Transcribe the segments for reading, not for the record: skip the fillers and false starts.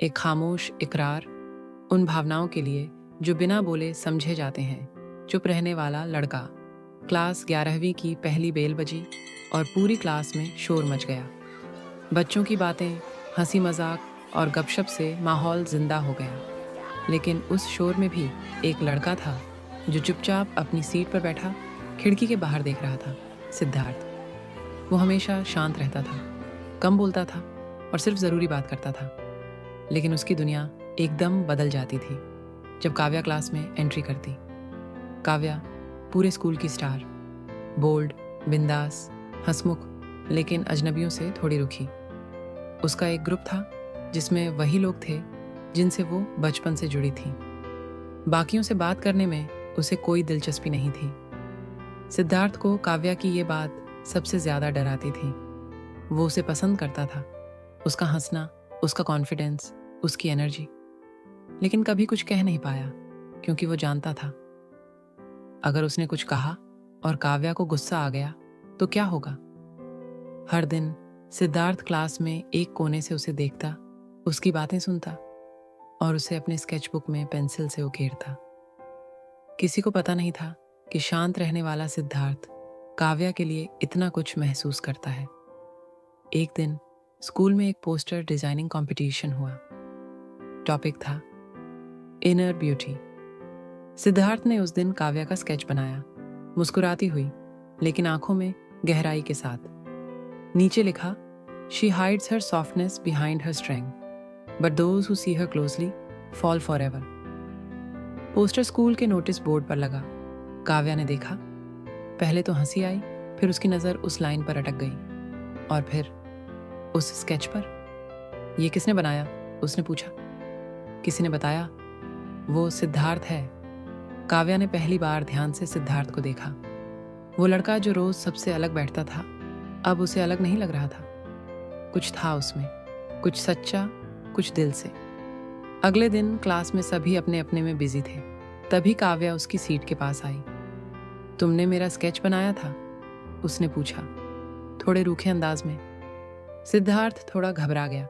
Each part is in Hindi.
एक खामोश इकरार उन भावनाओं के लिए जो बिना बोले समझे जाते हैं। चुप रहने वाला लड़का। क्लास 11वीं की पहली बेल बजी और पूरी क्लास में शोर मच गया। बच्चों की बातें, हंसी मजाक और गपशप से माहौल जिंदा हो गया। लेकिन उस शोर में भी एक लड़का था जो चुपचाप अपनी सीट पर बैठा खिड़की के बाहर देख रहा था। सिद्धार्थ। वो हमेशा शांत रहता था, कम बोलता था और सिर्फ ज़रूरी बात करता था। लेकिन उसकी दुनिया एकदम बदल जाती थी जब काव्या क्लास में एंट्री करती। काव्या पूरे स्कूल की स्टार, बोल्ड, बिंदास, हंसमुख, लेकिन अजनबियों से थोड़ी रुखी। उसका एक ग्रुप था जिसमें वही लोग थे जिनसे वो बचपन से जुड़ी थी। बाकियों से बात करने में उसे कोई दिलचस्पी नहीं थी। सिद्धार्थ को काव्या की ये बात सबसे ज्यादा डराती थी। वो उसे पसंद करता था, उसका हंसना, उसका कॉन्फिडेंस, उसकी एनर्जी। लेकिन कभी कुछ कह नहीं पाया क्योंकि वो जानता था अगर उसने कुछ कहा और काव्या को गुस्सा आ गया तो क्या होगा। हर दिन सिद्धार्थ क्लास में एक कोने से उसे देखता, उसकी बातें सुनता और उसे अपने स्केचबुक में पेंसिल से उकेरता। किसी को पता नहीं था कि शांत रहने वाला सिद्धार्थ काव्या के लिए इतना कुछ महसूस करता है। एक दिन स्कूल में एक पोस्टर डिजाइनिंग कंपटीशन हुआ। टॉपिक था इनर ब्यूटी। सिद्धार्थ ने उस दिन काव्या का स्केच बनाया, मुस्कुराती हुई लेकिन आंखों में गहराई के साथ। नीचे लिखा, she hides her softness behind her strength but those who see her closely fall forever. Poster school के नोटिस बोर्ड पर लगा। काव्या ने देखा, पहले तो हंसी आई, फिर उसकी नजर उस लाइन पर अटक गई और फिर उस स्केच पर। ये किसने बनाया? उसने पूछा। किसी ने बताया, वो सिद्धार्थ है। काव्या ने पहली बार ध्यान से सिद्धार्थ को देखा। वो लड़का जो रोज सबसे अलग बैठता था अब उसे अलग नहीं लग रहा था। कुछ था उसमें, कुछ सच्चा, कुछ दिल से। अगले दिन क्लास में सभी अपने अपने में बिजी थे। तभी काव्या उसकी सीट के पास आई। तुमने मेरा स्केच बनाया था? उसने पूछा, थोड़े रूखे अंदाज में। सिद्धार्थ थोड़ा घबरा गया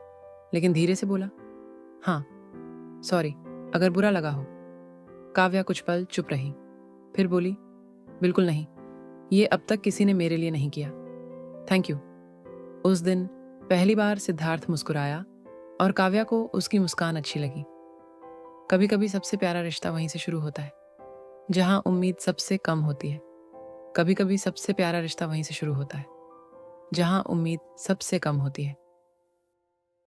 लेकिन धीरे से बोला, हाँ, सॉरी अगर बुरा लगा हो। काव्या कुछ पल चुप रही, फिर बोली, बिल्कुल नहीं, ये अब तक किसी ने मेरे लिए नहीं किया, थैंक यू। उस दिन पहली बार सिद्धार्थ मुस्कुराया और काव्या को उसकी मुस्कान अच्छी लगी। कभी कभी सबसे प्यारा रिश्ता वहीं से शुरू होता है जहां उम्मीद सबसे कम होती है। कभी कभी सबसे प्यारा रिश्ता वहीं से शुरू होता है जहां उम्मीद सबसे कम होती है।